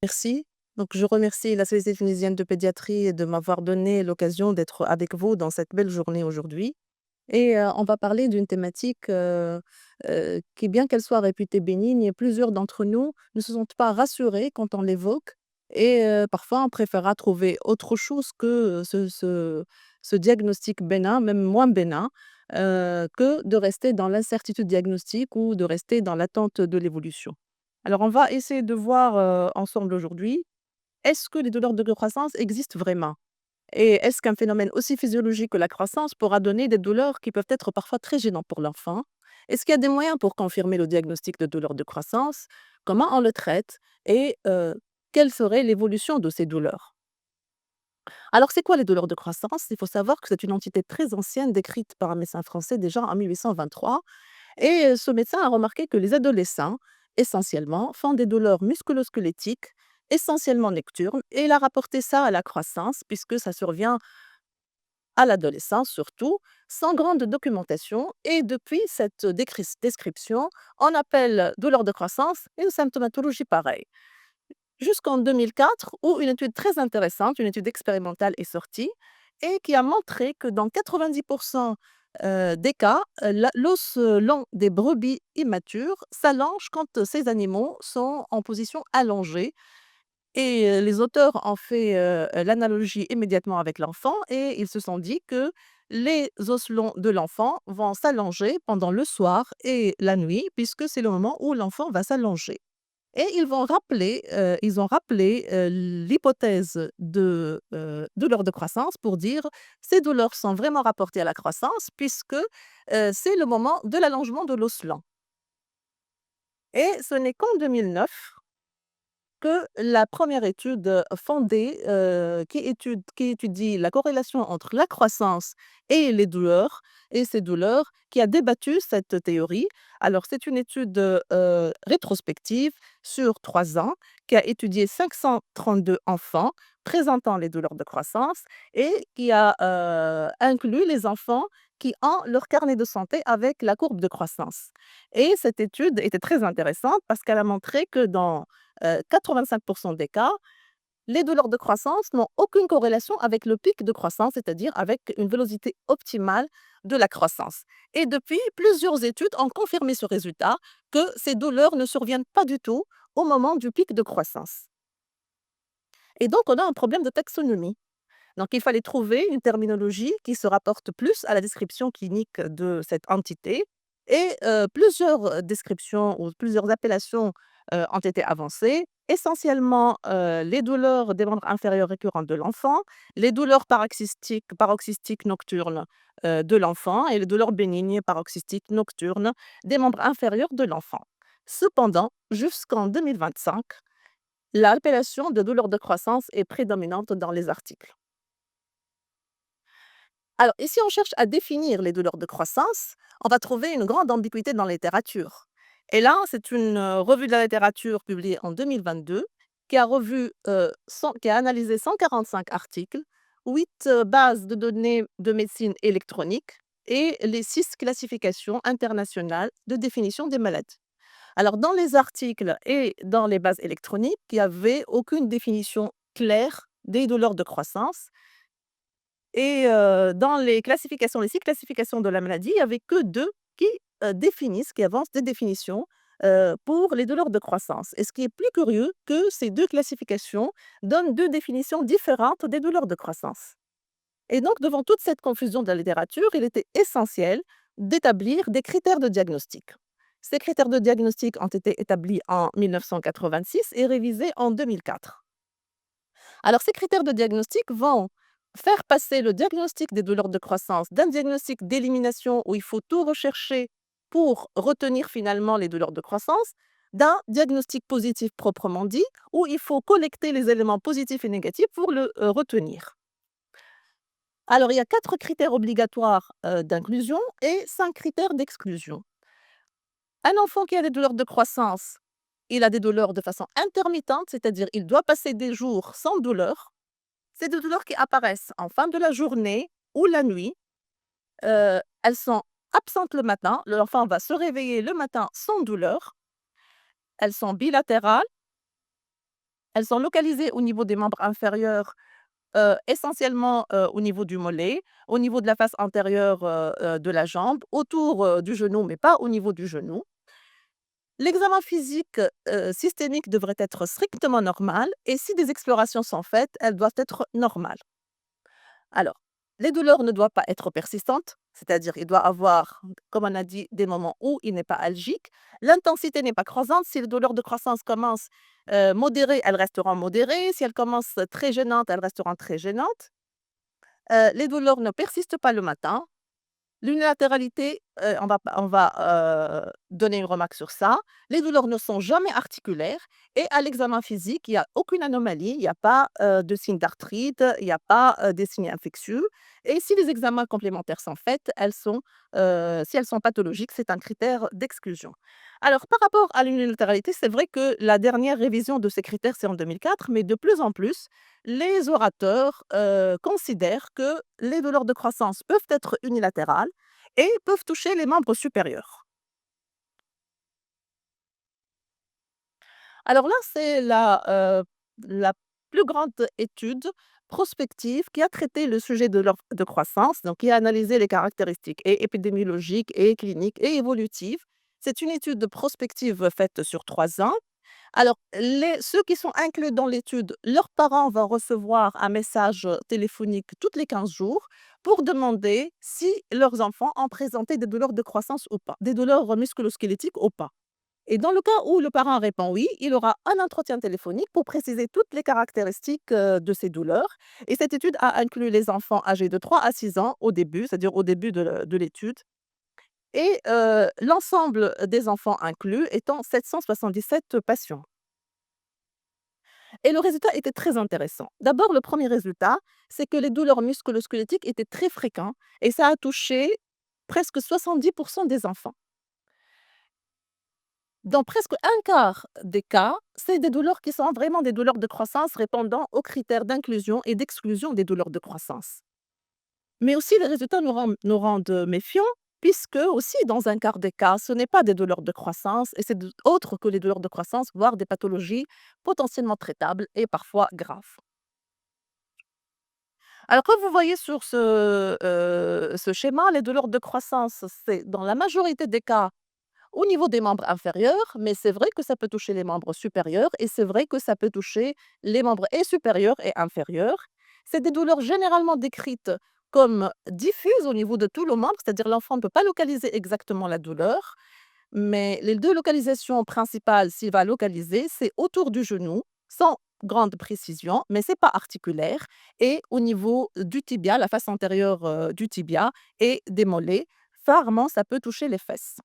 Merci. Donc je remercie la Société tunisienne de pédiatrie de m'avoir donné l'occasion d'être avec vous dans cette belle journée aujourd'hui et on va parler d'une thématique, qui bien qu'elle soit réputée bénigne, plusieurs d'entre nous ne se sentent pas rassurés quand on l'évoque et parfois on préférera trouver autre chose que, ce diagnostic bénin, même moins bénin, que de rester dans l'incertitude diagnostique ou de rester dans l'attente de l'évolution. Alors on va essayer de voir, ensemble aujourd'hui, est-ce que les douleurs de croissance existent vraiment? Et est-ce qu'un phénomène aussi physiologique que la croissance pourra donner des douleurs qui peuvent être parfois très gênantes pour l'enfant? Est-ce qu'il y a des moyens pour confirmer le diagnostic de douleur de croissance? Comment on le traite? Et quelle serait l'évolution de ces douleurs? Alors, c'est quoi les douleurs de croissance? Il faut savoir que c'est une entité très ancienne décrite par un médecin français déjà en 1823. Et ce médecin a remarqué que les adolescents, essentiellement, font des douleurs musculo-squelettiques, essentiellement nocturnes, et il a rapporté ça à la croissance, puisque ça survient à l'adolescence surtout, sans grande documentation. Et depuis cette description, on appelle douleur de croissance une symptomatologie pareille. Jusqu'en 2004, où une étude très intéressante, une étude expérimentale est sortie et qui a montré que dans 90% des cas, l'os long des brebis immatures s'allonge quand ces animaux sont en position allongée. Et les auteurs ont fait l'analogie immédiatement avec l'enfant et ils se sont dit que les os longs de l'enfant vont s'allonger pendant le soir et la nuit, puisque c'est le moment où l'enfant va s'allonger. Et ils ont rappelé, l'hypothèse de, douleur de croissance pour dire: «Ces douleurs sont vraiment rapportées à la croissance puisque, c'est le moment de l'allongement de l'os lent» et ce n'est qu'en 2009 que la première étude, fondée, qui étudie la corrélation entre la croissance et les douleurs et ces douleurs, qui a débattu cette théorie. Alors c'est une étude, rétrospective sur 3 ans, qui a étudié 532 enfants présentant les douleurs de croissance et qui a, inclus les enfants qui ont leur carnet de santé avec la courbe de croissance et cette étude était très intéressante parce qu'elle a montré que dans 85 des cas, les douleurs de croissance n'ont aucune corrélation avec le pic de croissance, c'est-à-dire avec une vélocité optimale de la croissance. Et depuis, plusieurs études ont confirmé ce résultat, que ces douleurs ne surviennent pas du tout au moment du pic de croissance. Et donc, on a un problème de taxonomie. Donc, il fallait trouver une terminologie qui se rapporte plus à la description clinique de cette entité et plusieurs descriptions ou plusieurs appellations, ont été avancées. Essentiellement, les douleurs des membres inférieurs récurrentes de l'enfant, les douleurs paroxystiques nocturnes, de l'enfant et les douleurs bénignes paroxystiques nocturnes des membres inférieurs de l'enfant. Cependant, jusqu'en 2025, l'appellation de douleur de croissance est prédominante dans les articles. Alors, et si on cherche à définir les douleurs de croissance, on va trouver une grande ambiguïté dans la littérature. Et là, c'est une revue de la littérature publiée en 2022 qui a analysé 145 articles, 8 bases de données de médecine électronique et les 6 classifications internationales de définition des maladies. Alors, dans les articles et dans les bases électroniques, il n'y avait aucune définition claire des douleurs de croissance et dans les 6 classifications de la maladie, il y avait que 2 qui, définissent, qui avancent des définitions, pour les douleurs de croissance et ce qui est plus curieux que ces 2 classifications donnent 2 définitions différentes des douleurs de croissance et donc devant toute cette confusion de la littérature, il était essentiel d'établir des critères de diagnostic. Ces critères de diagnostic ont été établis en 1986 et révisés en 2004. Alors, ces critères de diagnostic vont faire passer le diagnostic des douleurs de croissance d'un diagnostic d'élimination où il faut tout rechercher pour retenir finalement les douleurs de croissance, d'un diagnostic positif proprement dit, où il faut collecter les éléments positifs et négatifs pour le retenir. Alors, il y a 4 critères obligatoires d'inclusion et 5 critères d'exclusion. Un enfant qui a des douleurs de croissance, il a des douleurs de façon intermittente, c'est-à-dire il doit passer des jours sans douleur. C'est des douleurs qui apparaissent en fin de la journée ou la nuit. Elles sont absentes le matin. L'enfant va se réveiller le matin sans douleur. Elles sont bilatérales, Elles sont localisées au niveau des membres inférieurs, essentiellement, au niveau du mollet, au niveau de la face antérieure, de la jambe, autour, du genou, mais pas au niveau du genou. L'examen physique, systémique devrait être strictement normal et si des explorations sont faites, elles doivent être normales. Alors, les douleurs ne doivent pas être persistantes, c'est-à-dire il doit avoir, comme on a dit, des moments où il n'est pas algique. L'intensité n'est pas croissante. Si les douleurs de croissance commencent, modérées, elles resteront modérées. Si elles commencent très gênantes, elles resteront très gênantes. Les douleurs ne persistent pas le matin. L'unilatéralité, on va donner une remarque sur ça. Les douleurs ne sont jamais articulaires et à l'examen physique, il y a aucune anomalie, il y a pas, de signes d'arthrite, il y a pas, des signes infectieux et si les examens complémentaires sont faits, si elles sont pathologiques, c'est un critère d'exclusion. Alors par rapport à l'unilatéralité, c'est vrai que la dernière révision de ces critères, c'est en 2004, mais de plus en plus, les orateurs, considèrent que les douleurs de croissance peuvent être unilatérales et peuvent toucher les membres supérieurs. Alors là, c'est la plus grande étude prospective qui a traité le sujet de l'offre de croissance, donc qui a analysé les caractéristiques et épidémiologiques et cliniques et évolutives. C'est une étude prospective faite sur 3 ans. Alors, ceux qui sont inclus dans l'étude, leurs parents vont recevoir un message téléphonique toutes les 15 jours pour demander si leurs enfants ont présenté des douleurs de croissance ou pas, des douleurs musculo-squelettiques ou pas. Et dans le cas où le parent répond oui, il aura un entretien téléphonique pour préciser toutes les caractéristiques de ces douleurs. Et cette étude a inclus les enfants âgés de 3 à 6 ans au début, c'est-à-dire au début de l'étude, et l'ensemble des enfants inclus étant 777 patients. Et le résultat était très intéressant. D'abord, le premier résultat, c'est que les douleurs musculo-squelettiques étaient très fréquentes et ça a touché presque 70% des enfants. Dans presque un quart des cas, c'est des douleurs qui sont vraiment des douleurs de croissance répondant aux critères d'inclusion et d'exclusion des douleurs de croissance. Mais aussi, les résultats nous rendent méfiants, puisque aussi, dans un quart des cas, ce n'est pas des douleurs de croissance et c'est autre que les douleurs de croissance, voire des pathologies potentiellement traitables et parfois graves. Alors, comme vous voyez sur ce schéma, les douleurs de croissance, c'est dans la majorité des cas au niveau des membres inférieurs, mais c'est vrai que ça peut toucher les membres supérieurs et c'est vrai que ça peut toucher les membres et supérieurs et inférieurs. C'est des douleurs généralement décrites comme diffuses au niveau de tout le membre, c'est-à-dire l'enfant ne peut pas localiser exactement la douleur, mais les 2 localisations principales, s'il va localiser, c'est autour du genou, sans grande précision, mais c'est pas articulaire et au niveau du tibia, la face antérieure, du tibia et des mollets. Rarement, ça peut toucher les fesses.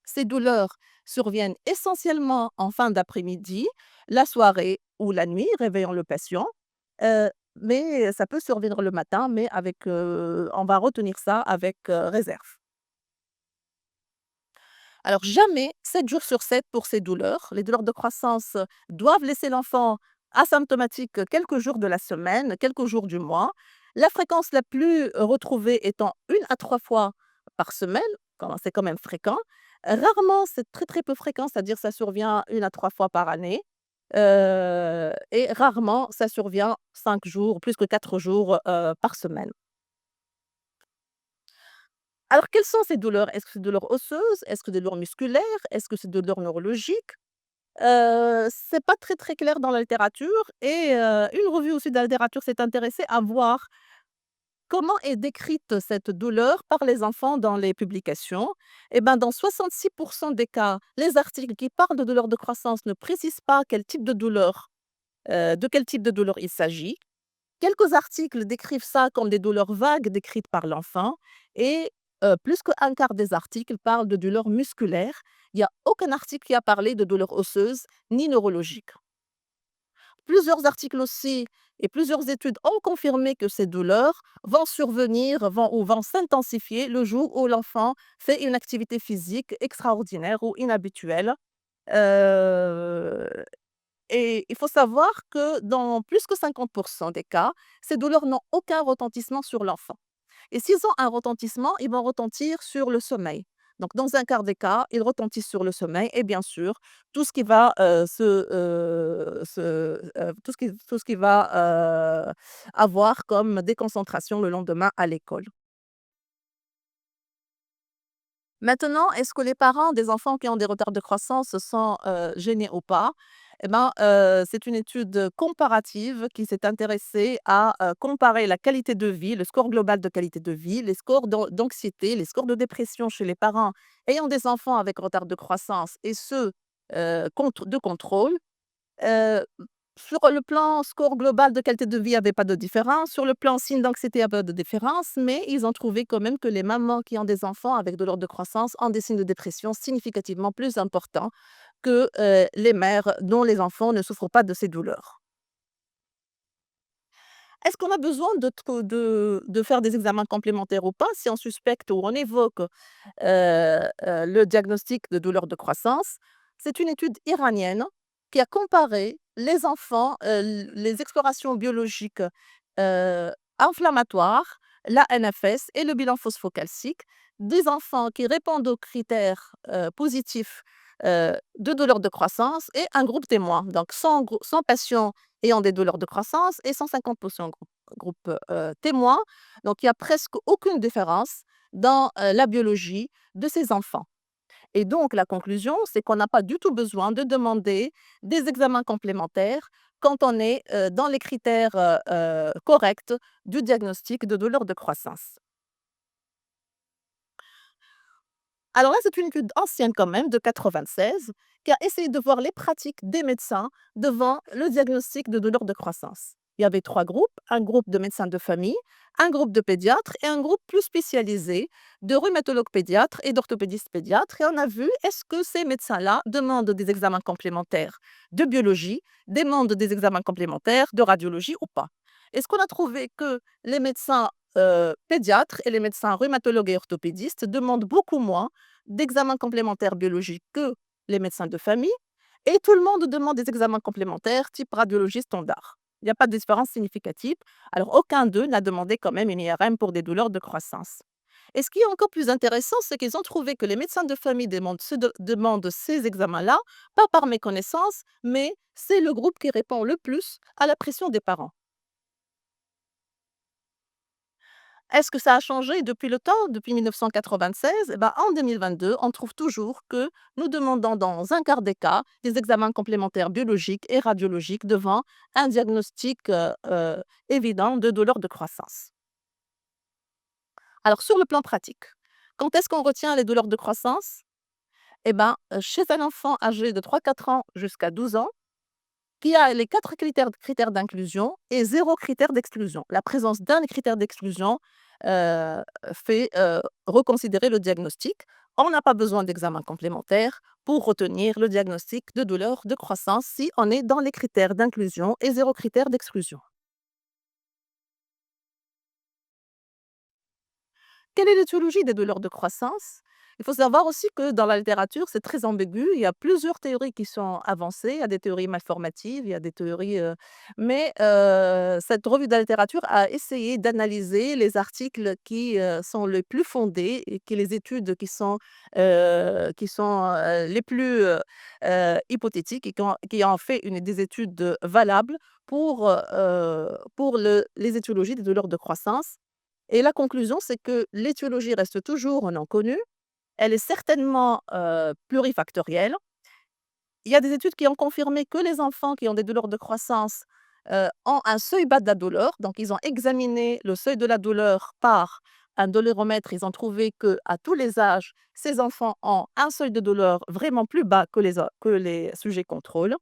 Ces douleurs surviennent essentiellement en fin d'après-midi, la soirée ou la nuit, réveillant le patient, mais ça peut survenir le matin, mais on va retenir ça avec, réserve. Alors jamais 7 jours sur 7 pour ces douleurs. Les douleurs de croissance doivent laisser l'enfant asymptomatique quelques jours de la semaine, quelques jours du mois. La fréquence la plus retrouvée étant 1 à 3 fois par semaine, c'est quand même fréquent. Rarement, c'est très, très peu fréquent, c'est-à-dire ça survient 1 à 3 fois par année, et rarement ça survient 5 jours, plus que 4 jours, par semaine. Alors, quelles sont ces douleurs? Est-ce que c'est des douleurs osseuses? Est-ce que des douleurs musculaires? Est-ce que c'est des douleurs neurologiques? C'est pas très, très clair dans la littérature et une revue aussi de la littérature s'est intéressée à voir comment est décrite cette douleur par les enfants dans les publications. Et ben, dans 66 des cas, les articles qui parlent de douleurs de croissance ne précisent pas de quel type de douleur il s'agit. Quelques articles décrivent ça comme des douleurs vagues décrites par l'enfant et plus qu'1 quart des articles parlent de douleurs musculaires. Il y a aucun article qui a parlé de douleurs osseuses ni neurologiques. Plusieurs articles aussi et plusieurs études ont confirmé que ces douleurs vont survenir, vont s'intensifier le jour où l'enfant fait une activité physique extraordinaire ou inhabituelle. Heu et il faut savoir que dans plus que 50 des cas, ces douleurs n'ont aucun retentissement sur l'enfant et s'ils ont un retentissement, ils vont retentir sur le sommeil. Donc dans un quart des cas, ils retentissent sur le sommeil et bien sûr, tout ce qui va, tout ce qui va, avoir comme déconcentration le lendemain à l'école. Maintenant, est-ce que les parents des enfants qui ont des retards de croissance se sont, gênés ou pas? Eh ben, c'est une étude comparative qui s'est intéressée à, comparer la qualité de vie, le score global de qualité de vie, les scores d'anxiété, les scores de dépression chez les parents ayant des enfants avec retard de croissance et ceux, de contrôle. Heu, sur le plan score global de qualité de vie, il y avait pas de différence. Sur le plan signe d'anxiété, il y a pas de différence, mais ils ont trouvé quand même que les mamans qui ont des enfants avec de l'ordre de croissance ont des signes de dépression significativement plus importants que, les mères dont les enfants ne souffrent pas de ces douleurs. Est-ce qu'on a besoin de faire des examens complémentaires ou pas si on suspecte ou on évoque le diagnostic de douleur de croissance? C'est une étude iranienne qui a comparé les enfants, les explorations biologiques, inflammatoires, la NFS et le bilan phosphocalcique des enfants qui répondent aux critères, positifs, de douleur de croissance et un groupe témoin. Donc 100 patients ayant des douleurs de croissance et 150 patients groupe, témoin. Donc il y a presque aucune différence dans, la biologie de ces enfants et donc la conclusion, c'est qu'on n'a pas du tout besoin de demander des examens complémentaires quand on est, dans les critères, corrects du diagnostic de douleur de croissance. Alors là, c'est une étude ancienne quand même de 96 qui a essayé de voir les pratiques des médecins devant le diagnostic de douleur de croissance. Il y avait 3 groupes, un groupe de médecins de famille, un groupe de pédiatres et un groupe plus spécialisé de rhumatologues pédiatres et d'orthopédistes pédiatres et on a vu est-ce que ces médecins-là demandent des examens complémentaires de biologie, demandent des examens complémentaires de radiologie ou pas. Est-ce qu'on a trouvé que les médecins, pédiatres et les médecins rhumatologues et orthopédistes demandent beaucoup moins d'examens complémentaires biologiques que les médecins de famille et tout le monde demande des examens complémentaires type radiologie standard. Il n'y a pas de différence significative. Alors aucun d'eux n'a demandé quand même une IRM pour des douleurs de croissance. Et ce qui est encore plus intéressant, c'est qu'ils ont trouvé que les médecins de famille demandent ces examens-là, pas par méconnaissance, mais c'est le groupe qui répond le plus à la pression des parents. Est-ce que ça a changé depuis le temps, depuis 1996? Eh ben, en 2022, on trouve toujours que nous demandons dans un quart des cas des examens complémentaires biologiques et radiologiques devant un diagnostic évident de douleur de croissance. Alors, sur le plan pratique, quand est-ce qu'on retient les douleurs de croissance? Eh ben, chez un enfant âgé de 3 4 ans jusqu'à 12 ans, qui a les 4 critères d'inclusion et 0 critère d'exclusion. La présence d'un critère d'exclusion, fait, reconsidérer le diagnostic. On n'a pas besoin d'examen complémentaire pour retenir le diagnostic de douleur de croissance si on est dans les critères d'inclusion et 0 critère d'exclusion. Quelle est l'étiologie des douleurs de croissance? Il faut savoir aussi que dans la littérature, c'est très ambigu. Il y a plusieurs théories qui sont avancées. Il y a des théories malformatives, il y a des théories, mais cette revue de la littérature a essayé d'analyser les articles qui, sont les plus fondés et les études qui sont les plus, hypothétiques et qui ont fait des études valables pour les étiologies des douleurs de croissance. Et la conclusion, c'est que l'étiologie reste toujours non connue. Elle est certainement, plurifactorielle. Il y a des études qui ont confirmé que les enfants qui ont des douleurs de croissance, ont un seuil bas de la douleur. Donc ils ont examiné le seuil de la douleur par un doloromètre. Ils ont trouvé que à tous les âges, ces enfants ont un seuil de douleur vraiment plus bas que les sujets contrôle.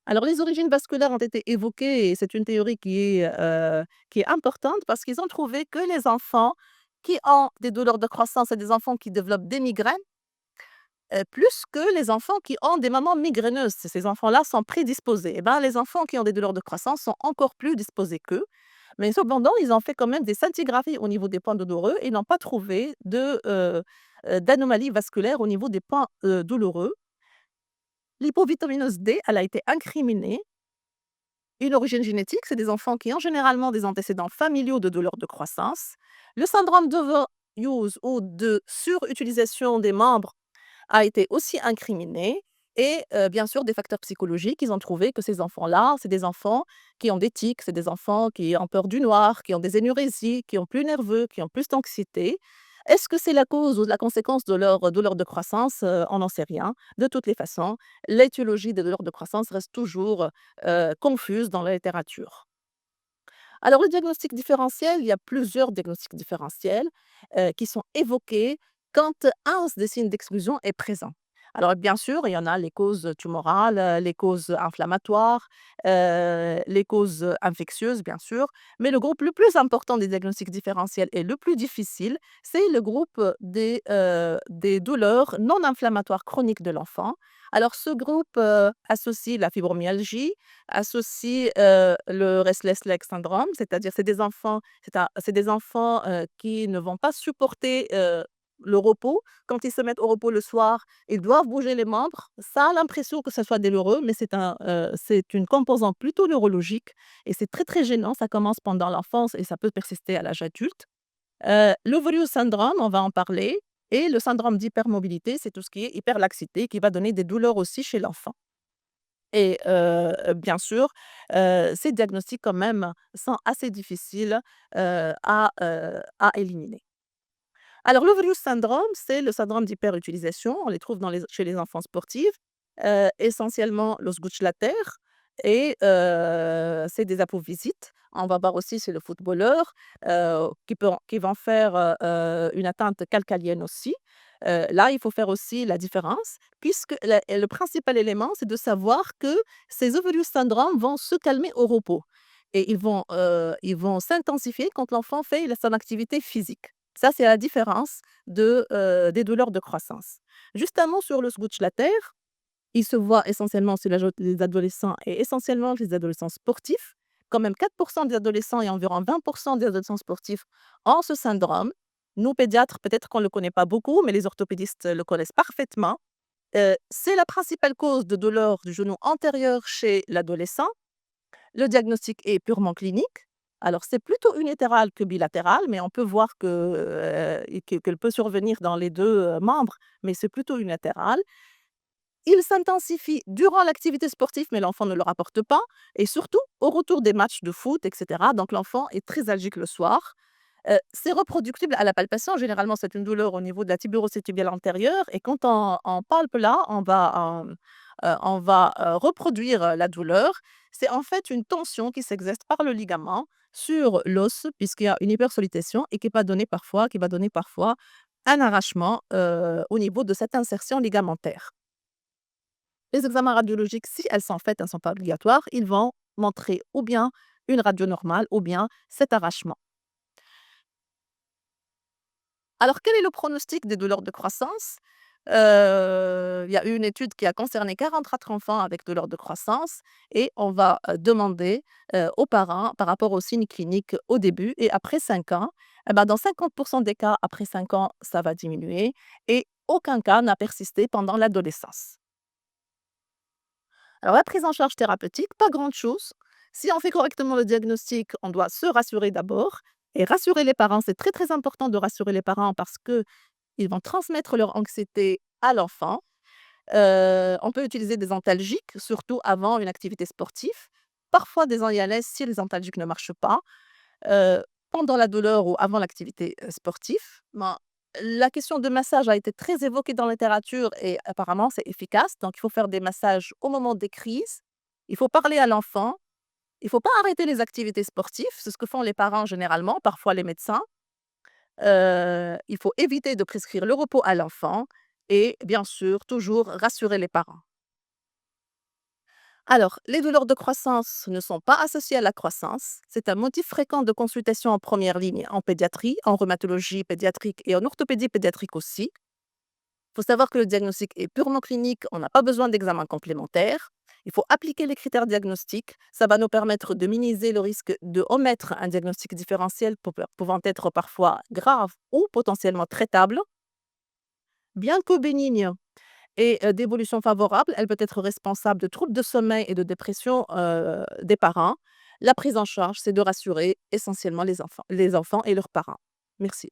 Alors les origines vasculaires ont été évoquées et c'est une théorie qui est importante parce qu'ils ont trouvé que les enfants qui ont des douleurs de croissance et des enfants qui développent des migraines, plus que les enfants qui ont des mamans migraineuses. Ces enfants-là sont prédisposés. Et ben, les enfants qui ont des douleurs de croissance sont encore plus disposés qu'eux. Mais cependant, ils ont fait quand même des scintigraphies au niveau des points douloureux et n'ont pas trouvé d'anomalie vasculaire au niveau des points, douloureux. L'hypovitaminose D, elle a été incriminée. Une origine génétique, c'est des enfants qui ont généralement des antécédents familiaux de douleurs de croissance. Le syndrome overuse ou de surutilisation des membres a été aussi incriminé et bien sûr des facteurs psychologiques. Ils ont trouvé que ces enfants-là, c'est des enfants qui ont des tics, c'est des enfants qui ont peur du noir, qui ont des énurésies, qui ont plus nerveux, qui ont plus d'anxiété. Est-ce que c'est la cause ou la conséquence de leur douleur de croissance? On n'en sait rien. De toutes les façons, l'étiologie des douleurs de croissance reste toujours, confuse dans la littérature. Alors, le diagnostic différentiel, il y a plusieurs diagnostics différentiels qui sont évoqués quand un des signes d'exclusion est présent. Alors, bien sûr, il y en a les causes tumorales, les causes inflammatoires, les causes infectieuses, bien sûr, mais le groupe le plus important des diagnostics différentiels et le plus difficile, c'est le groupe des douleurs non inflammatoires chroniques de l'enfant. Alors, ce groupe associe la fibromyalgie, associe, le restless leg syndrome, c'est-à-dire c'est des enfants, qui ne vont pas supporter, le repos. Quand ils se mettent au repos le soir, ils doivent bouger les membres. Ça a l'impression que ça soit douloureux, mais c'est une composante plutôt neurologique et c'est très, très gênant. Ça commence pendant l'enfance et ça peut persister à l'âge adulte. L'overuse syndrome, on va en parler et le syndrome d'hypermobilité, c'est tout ce qui est hyperlaxité qui va donner des douleurs aussi chez l'enfant. Et bien sûr, ces diagnostics quand même sont assez difficiles, à éliminer. Alors l'overuse syndrome, c'est le syndrome d'hyperutilisation. On les trouve chez les enfants sportifs, essentiellement Losguch-Latter et c'est des apovisites. On va voir aussi chez le footballeur, qui vont faire, une atteinte calcalienne aussi. Là, il faut faire aussi la différence puisque le principal élément, c'est de savoir que ces overuse syndrome vont se calmer au repos et ils vont s'intensifier quand l'enfant fait son activité physique. Ça, c'est la différence des douleurs de croissance. Juste un mot sur le Switch-Later. Il se voit essentiellement chez les adolescents et essentiellement chez les adolescents sportifs. Quand même 4 des adolescents et environ 20 des adolescents sportifs ont ce syndrome. Nous, pédiatres, peut-être qu'on ne le connaît pas beaucoup, mais les orthopédistes le connaissent parfaitement. C'est la principale cause de douleur du genou antérieur chez l'adolescent. Le diagnostic est purement clinique. Alors, c'est plutôt unilatéral que bilatéral, mais on peut voir qu'elle peut survenir dans les 2 membres, mais c'est plutôt unilatéral. Il s'intensifie durant l'activité sportive, mais l'enfant ne le rapporte pas et surtout au retour des matchs de foot et cetera. Donc l'enfant est très algique le soir. C'est reproductible à la palpation. Généralement, c'est une douleur au niveau de la tuberositibiale antérieure et quand on palpe là, on va reproduire, la douleur. C'est en fait une tension qui s'exerce par le ligament sur l'os puisqu'il y a une hypersollicitation et qui va donner parfois un arrachement, au niveau de cette insertion ligamentaire. Les examens radiologiques, si elles sont faites, elles ne sont pas obligatoires, ils vont montrer ou bien une radio normale ou bien cet arrachement. Alors, quel est le pronostic des douleurs de croissance? Il y a eu une étude qui a concerné 44 enfants avec douleurs de croissance et on va, demander, aux parents par rapport aux signes cliniques au début et après 5 ans, et ben, dans 50 des cas, après 5 ans, ça va diminuer et aucun cas n'a persisté pendant l'adolescence. Alors la prise en charge thérapeutique, pas grande chose. Si on fait correctement le diagnostic, on doit se rassurer d'abord et rassurer les parents. C'est très, très important de rassurer les parents parce qu'ils vont transmettre leur anxiété à l'enfant. On peut utiliser des antalgiques, surtout avant une activité sportive. Parfois des antialèses si les antalgiques ne marchent pas heu, pendant la douleur ou avant l'activité, sportive. Ben, la question de massage a été très évoquée dans la littérature et apparemment c'est efficace, donc il faut faire des massages au moment des crises. Il faut parler à l'enfant. Il faut pas arrêter les activités sportives, c'est ce que font les parents généralement, parfois les médecins. Il faut éviter de prescrire le repos à l'enfant et bien sûr toujours rassurer les parents. Alors, les douleurs de croissance ne sont pas associées à la croissance. C'est un motif fréquent de consultation en première ligne en pédiatrie, en rhumatologie pédiatrique et en orthopédie pédiatrique aussi. Il faut savoir que le diagnostic est purement clinique, on n'a pas besoin d'examen complémentaire. Il faut appliquer les critères diagnostiques. Ça va nous permettre de minimiser le risque de omettre un diagnostic différentiel pouvant être parfois grave ou potentiellement traitable. Bien que bénigne, et d'évolution favorable, elle peut être responsable de troubles de sommeil et de dépression, des parents. La prise en charge, c'est de rassurer essentiellement les enfants et leurs parents. Merci.